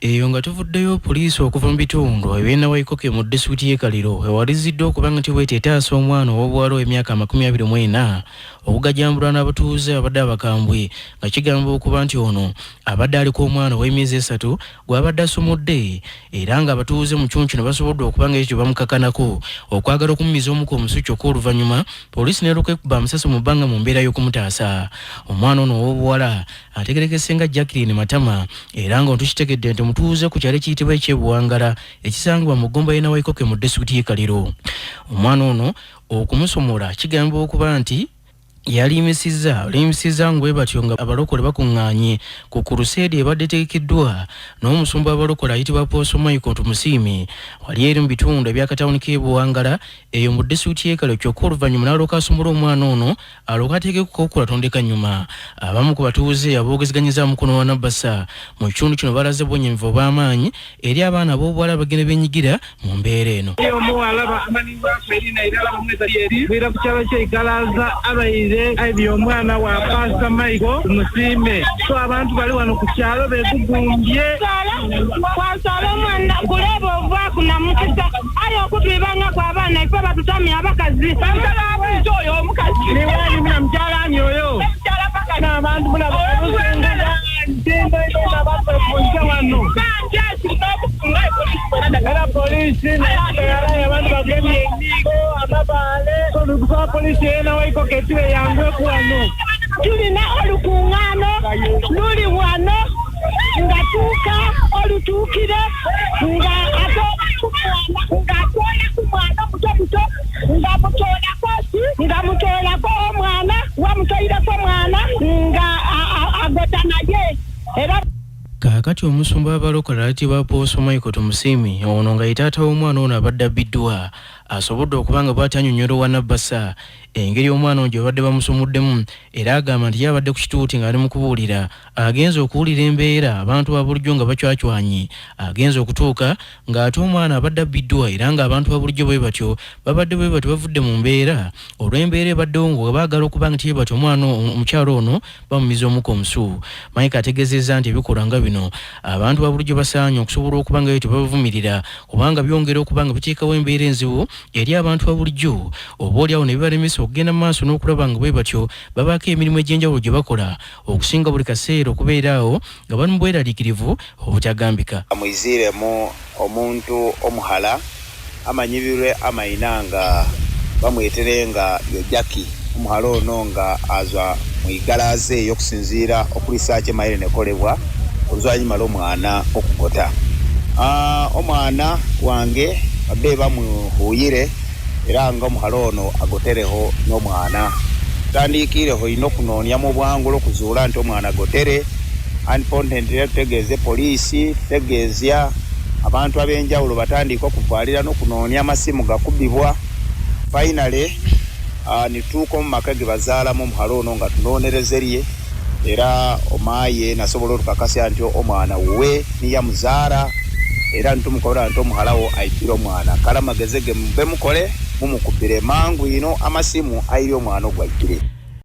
Eyo nga tuvuddeyo poliisi okuva mu bitundu eby'e Waikoke mu disitulikiti y'e Kaliro ewaliziddwa okuba nga etaasa omwana ow'obuwala w'emyaka 24 okugajambulwa n'abatuuze abadde abakambwe nga kigamba okuba nti ono abadde aliko omwana ow'emyezi 3 gw'abadde asomodde era nga abatuuze mu kitundu kino basobodde okuba nga ekyo bamukakanako okwagala okumumiza omuko omusu kyokka oluvannyuma poliisi n'eruka ekuba amasasi mu bbanga mu mbeera y'okumutaasa. Omwana ono ow'obuwala ategerekese nga Jacqueline Matama era nga tukitegedde nti mutuuze ku kyalo ekiyitibwa eky'ebuwangala ekisangibwa mu ggomba y'e Waikoke mu disitulikiti y'e Kaliro. Omwana ono okumusomola kigamba okuba nti yalimisiza ngwe batyo nga abalokole bakuŋŋaanye ku kuruseedi ebadde tegekeddwa n'omusumba w'abalokole ayitibwa Apostle Michael Tumusiime wali eri mu bitundu eby'akatawuni k'e Buwangala eyo mu disitulikiti y'e Kaliro kyokka oluvannyuma n'alooka asumula omwana ono alooka ateekeko okulatondeka nnyuma. Abamu ku batuuze aboogezganyiza mukono wa Nabasa mu kitundu kino balaze obwonyevu obw'amaanyi eri abaana ab'obuwala abagenda benyigira mu mbeera eno. Aibyo omwana wa Pastor Michael Tumusiime so abantu bali wano ku kyalo begugumbye kwasala omwana kuleba ova kuna mukisa ayo okutwibanga kwa baana ife batutamye abakazi bankalaabito oyo omukazi niwani mina mkyalani oyo n'abantu muna bakusenga ntindo ina bakufunja wano era polisi abantu bagemye endigo amabale olukusa polisi ena Waikoke tuwe yangwe kuwano tulina olukuŋŋaano luli wano nga tuuka olutuukire nga atoola ku mwana omuto nga mutoolako omwana wamutoireko omwana nga agota naye era kaakati omusumba w'abalokole ayitibwa Apostle Michael Tumusiime ono nga ye taata w'omwana ono abadde abbiddwa asobodde okuba nga bw'atanyonnyola wa Nabasa engeri omwana ono gye babadde bamusumuddemu era agamba nti yabadde ku kituuti ng'ali mu kubuulira agenza okuwulira embeera abantu ba bulijjo nga bacwacwanye agenza okutuuka ng'ate omwana abadde abbiddwa era ng'abantu ba bulijjo bwe batyo babadde bwe batyo bavudde mu mbeera olw'embeera ebaddewo nga baagala okuba nga tiye batyo omwana omukyalo ono bamumiza omuko omusu. Mike ategeezezza nti ebikolwa nga bino abantu ba bulijjo basaanye okusobola okuba nga bwe babavumirira kubanga byongera okuba nga biteekawo embeera enzibu eri abantu ba bulijjo oboolyawo ne bibalemesa okugenda mu maaso n'okulaba nga bwe batyo babaako emirimu egy'enjawulo gye bakola okusinga buli kaseera okubeeraawo nga bali mu bweraliikirivu obutagambika. Muyiziremu omuntu omuhala amanyibirwe amayina nga bamwetere nga yo Jackie omuhala ono nga azwa mu igalaze ey'okusinziira okulisaaki emayire nekolebwa oluvannyuma lw'omwana okugota. Omwana wange abbe bamuhuyire era nga omuhala ono agotereho n'omwana tandiikireho ino kunoonya mu bwangulo okuzuula nti omwana agotere unfortunately tutegeeze poliisi tutegeezya abantu ab'enjawulo batandika okuvaalira n'okunoonya amasimu gakubibwa finally nituuka mu maka ge bazaalamu omuhala ono nga tunoonereze rye era omaaye nasobola olukakasya nti omwana wuwe niyamuzaala era ntumukola nti omuhalawo ayitire omwana kala mageze ge mube mukole mumukubire mangu ino amasimu ayiri omwana ogwayitire.